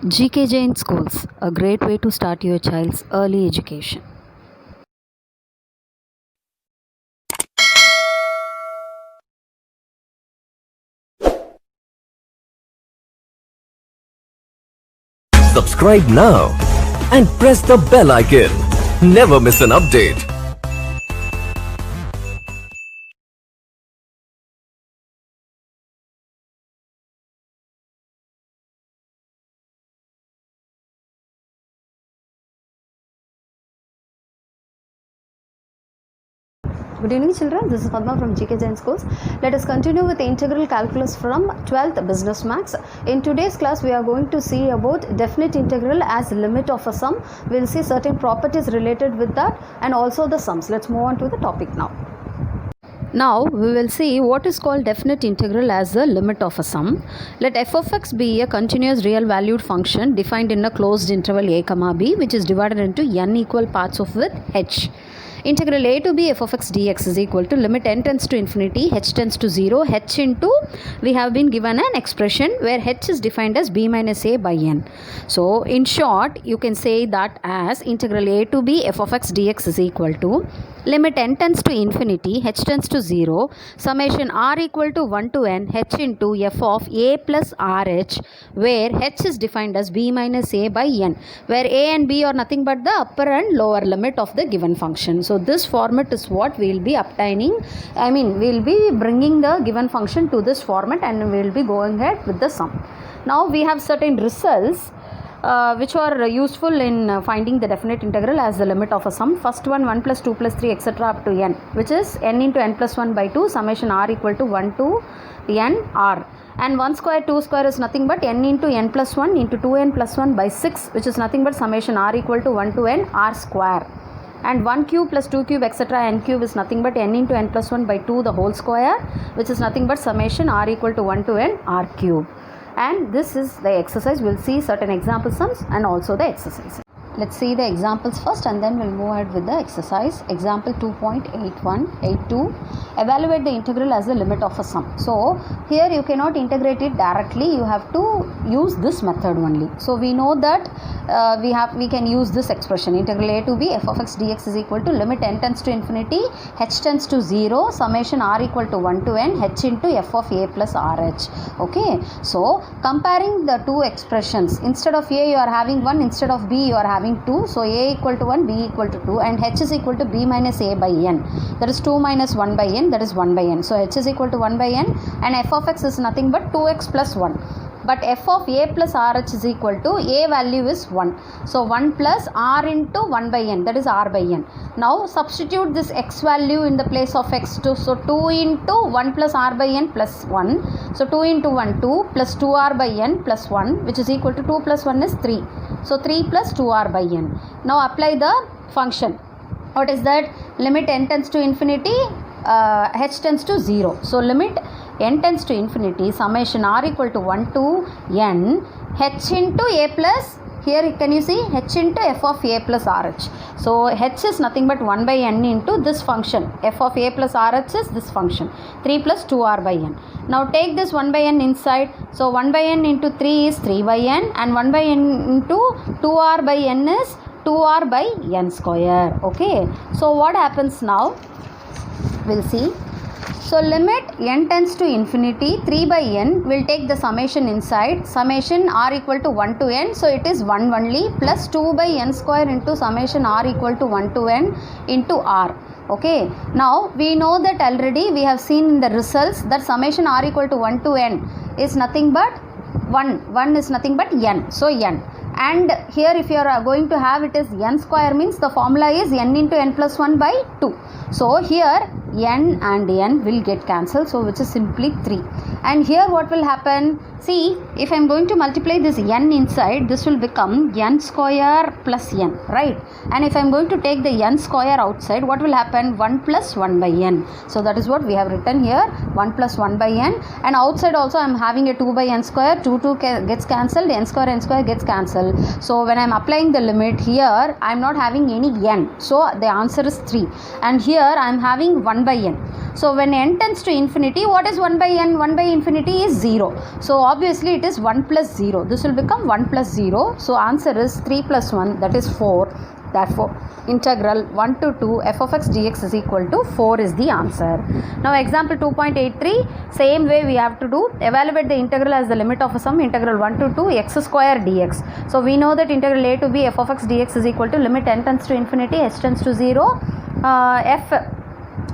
GK Jain Schools, a great way to start your child's early education. Subscribe now and press the bell icon. Never miss an update. Good evening children, this is Padma from GK Jain Schools. Let us continue with the integral calculus from 12th Business Maths. In today's class we are going to see about definite integral as limit of a sum. We will see certain properties related with that and also the sums. Let's move on to the topic now. Now we will see what is called definite integral as the limit of a sum. Let f of x be a continuous real valued function defined in a closed interval a comma b, which is divided into n equal parts of with h. Integral a to b f of x dx is equal to limit n tends to infinity, h tends to 0, h into, we have been given an expression where h is defined as b minus a by n. So in short you can say that as integral a to b f of x dx is equal to limit n tends to infinity, h tends to 0, summation r equal to 1 to n h into f of a plus rh, where h is defined as b minus a by n, where a and b are nothing but the upper and lower limit of the given function. So this format is what we will be obtaining. We will be bringing the given function to this format and we will be going ahead with the sum. Now we have certain results which are useful in finding the definite integral as the limit of a sum. First one, 1 plus 2 plus 3 etc. up to n, which is n into n plus 1 by 2, summation r equal to 1 to n r. And 1 square 2 square is nothing but n into n plus 1 into 2n plus 1 by 6, which is nothing but summation r equal to 1 to n r square. And 1 cube plus 2 cube etc. n cube is nothing but n into n plus 1 by 2 the whole square, which is nothing but summation r equal to 1 to n r cube. And this is the exercise. We will see certain example sums and also the exercise. Let's see the examples first and then we'll move ahead with the exercise. Example 2.8182. Evaluate the integral as the limit of a sum. So here you cannot integrate it directly. You have to use this method only. So we know that we can use this expression, integral a to b f of x dx is equal to limit n tends to infinity, h tends to 0, summation r equal to 1 to n h into f of a plus rh. Okay, so comparing the two expressions, instead of a you are having 1, instead of b you are having 2. So a equal to 1, b equal to 2, and h is equal to b minus a by n, that is 2 minus 1 by n, that is 1 by n. So h is equal to 1 by n and f of x is nothing but 2x plus 1. But f of a plus rh is equal to a value is 1. So 1 plus r into 1 by n, that is r by n. Now substitute this x value in the place of x2. So 2 into 1 plus r by n plus 1. So 2 into 1 2 plus 2r by n plus 1, which is equal to 2 plus 1 is 3. So 3 plus 2r by n. Now apply the function. What is that? Limit n tends to infinity, h tends to 0. So limit n tends to infinity, summation r equal to 1 to n h into a plus, here can you see, h into f of a plus rh. So h is nothing but 1 by n into this function, f of a plus rh is this function, 3 plus 2r by n. Now take this 1 by n inside. So 1 by n into 3 is 3 by n and 1 by n into 2r by n is 2r by n square. Okay, so what happens now? We'll see. So limit n tends to infinity, 3 by n, will take the summation inside, summation r equal to 1 to n, so it is 1 only, plus 2 by n square into summation r equal to 1 to n into r. Okay, now we know that already, we have seen in the results that summation r equal to 1 to n is nothing but 1 is nothing but n, so n. And here if you are going to have it is n square, means the formula is n into n plus 1 by 2. So here n and n will get cancelled, so which is simply 3. And here what will happen? See, if I am going to multiply this n inside, this will become n square plus n, right? And if I am going to take the n square outside, what will happen? 1 plus 1 by n. So that is what we have written here, 1 plus 1 by n. And outside also I am having a 2 by n square, 2 gets cancelled, n square gets cancelled. So when I am applying the limit here, I am not having any n. So the answer is 3. And here I am having 1 by n. So when n tends to infinity, what is 1 by n? 1 by infinity is 0. So obviously it is 1 plus 0. This will become 1 plus 0. So answer is 3 plus 1, that is 4. Therefore, integral 1 to 2 f of x dx is equal to 4 is the answer. Now example 2.83, same way we have to do. Evaluate the integral as the limit of a sum integral 1 to 2 x square dx. So we know that integral a to b f of x dx is equal to limit n tends to infinity, h tends to 0,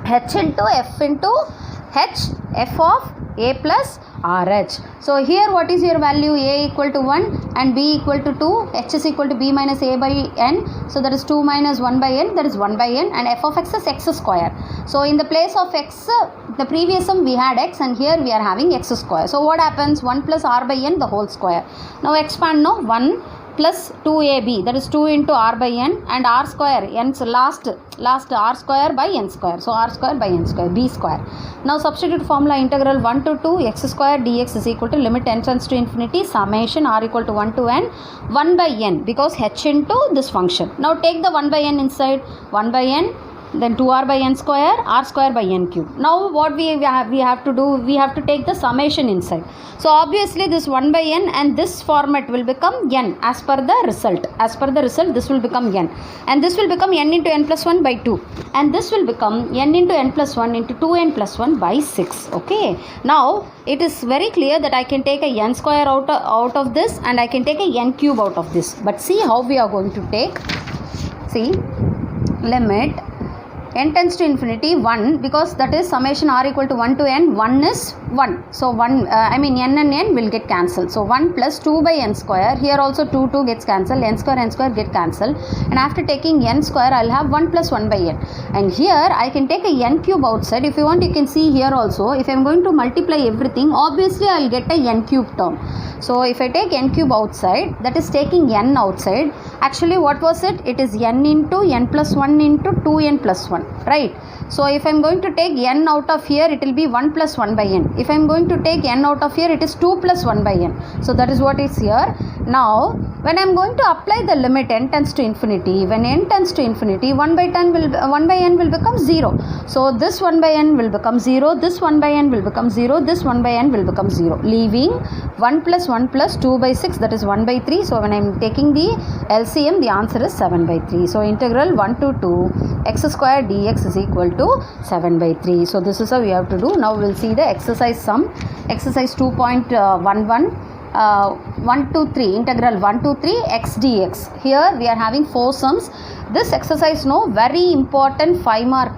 h into f of a plus RH. So here what is your value? A equal to 1 and b equal to 2, h is equal to b minus a by n. So that is 2 minus 1 by n, that is 1 by n, and f of x is x square. So in the place of x, the previous sum we had x and here we are having x square. So what happens? 1 plus r by n the whole square. Now expand, no, 1 plus 2ab, that is 2 into r by n, and r square, n's last r square by n square. So r square by n square, b square. Now substitute formula integral 1 to 2 x square dx is equal to limit n tends to infinity summation r equal to 1 to n 1 by n, because h into this function. Now take the 1 by n inside, 1 by n, then 2r by n square, r square by n cube. Now what we have to do, we have to take the summation inside. So obviously this 1 by n and this format will become n as per the result. As per the result, this will become n, and this will become n into n plus 1 by 2, and this will become n into n plus 1 into 2n plus 1 by 6. Okay, now it is very clear that I can take a n square out of this, and I can take a n cube out of this. But see how we are going to take. See, limit n tends to infinity 1, because that is summation r equal to 1 to n, 1 is 1. So 1, n and n will get cancelled. So 1 plus 2 by n square, here also 2 gets cancelled, n square get cancelled, and after taking n square I will have 1 plus 1 by n, and here I can take a n cube outside. If you want, you can see here also, if I am going to multiply everything, obviously I will get a n cube term. So if I take n cube outside, that is taking n outside. Actually what was it? It is n into n plus 1 into 2n plus 1, right? So if I am going to take n out of here, it will be 1 plus 1 by n. If I am going to take n out of here, it is 2 plus 1 by n. So that is what is here. Now when I am going to apply the limit n tends to infinity, when n tends to infinity, 1 by n will become 0. So this 1 by n will become 0, this 1 by n will become 0, this 1 by n will become 0, leaving 1 plus 1 plus 2 by 6, that is 1 by 3. So when I am taking the LCM, the answer is 7 by 3. So integral 1 to 2 x square dx is equal to 7 by 3. So this is how we have to do. Now we will see the exercise sum. Exercise 2.11. 1 to 3, integral 1 to 3 x dx. Here we are having 4 sums. This exercise, no, very important 5 mark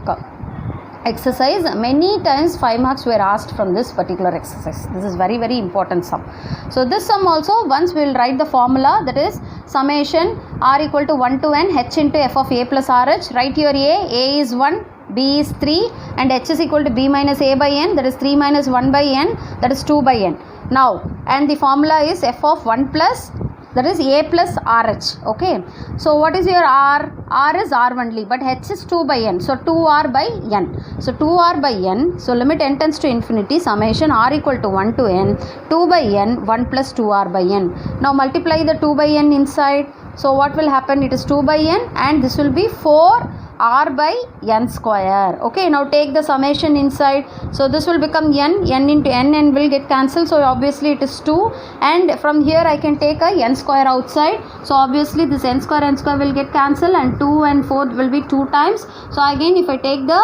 exercise. Many times 5 marks were asked from this particular exercise. This is very important sum. So this sum also, once we will write the formula, that is summation r equal to 1 to n h into f of a plus rh. Write your a is 1, b is 3, and h is equal to b minus a by n, that is 3 minus 1 by n, that is 2 by n. Now, and the formula is f of 1 plus, that is a plus rh. Okay, so what is your r? R is r only, but h is 2 by n, so 2r by n. So 2r by n, so limit n tends to infinity summation r equal to 1 to n 2 by n 1 plus 2r by n. Now multiply the 2 by n inside. So what will happen? It is 2 by n, and this will be 4 r by n square. Okay, now take the summation inside. So this will become n into n will get cancelled. So obviously it is 2, and from here I can take a n square outside. So obviously this n square will get cancelled, and 2 and 4 will be 2 times. So again if I take the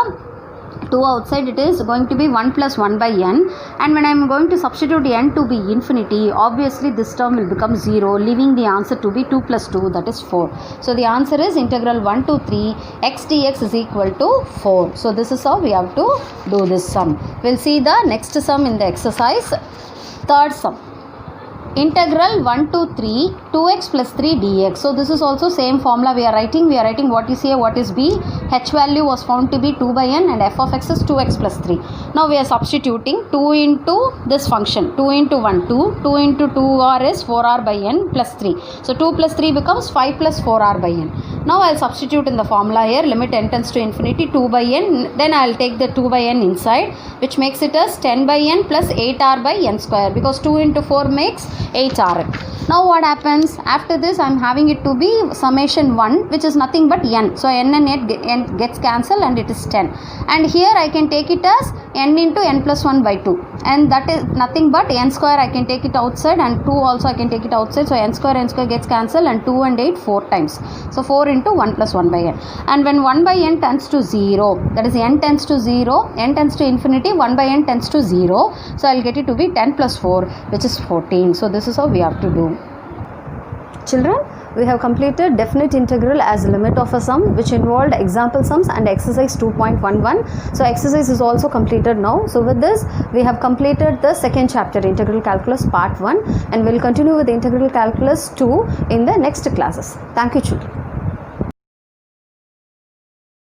2 outside, it is going to be 1 plus 1 by n, and when I am going to substitute n to be infinity, obviously this term will become 0, leaving the answer to be 2 plus 2, that is 4. So the answer is integral 1 to 3 x dx is equal to 4. So this is how we have to do this sum. We will see the next sum in the exercise. Third sum. Integral 1 to 3 2x plus 3 dx. So this is also same formula we are writing. We are writing what is A, what is B. H value was found to be 2 by n, and f of x is 2x plus 3. Now we are substituting 2 into this function. 2 into 1, 2. 2 into 2r is 4r by n plus 3. So 2 plus 3 becomes 5 plus 4r by n. Now I will substitute in the formula here. Limit n tends to infinity 2 by n. Then I will take the 2 by n inside, which makes it as 10 by n plus 8r by n square, because 2 into 4 makes 8rn. Now what happens? After this I am having it to be summation 1, which is nothing but n. So n and n gets cancelled and it is 10. And here I can take it as n into n plus 1 by 2. And that is nothing but n square. I can take it outside, and 2 also I can take it outside. So n square gets cancelled, and 2 and 8 4 times. So 4 into 1 plus 1 by n. And when 1 by n tends to 0, that is n tends to 0, n tends to infinity, 1 by n tends to 0. So I will get it to be 10 plus 4, which is 14. So this is how we have to do. Children, we have completed definite integral as limit of a sum, which involved example sums and exercise 2.11. So exercise is also completed now. So with this, we have completed the second chapter, integral calculus part 1, and we will continue with integral calculus 2 in the next classes. Thank you, children.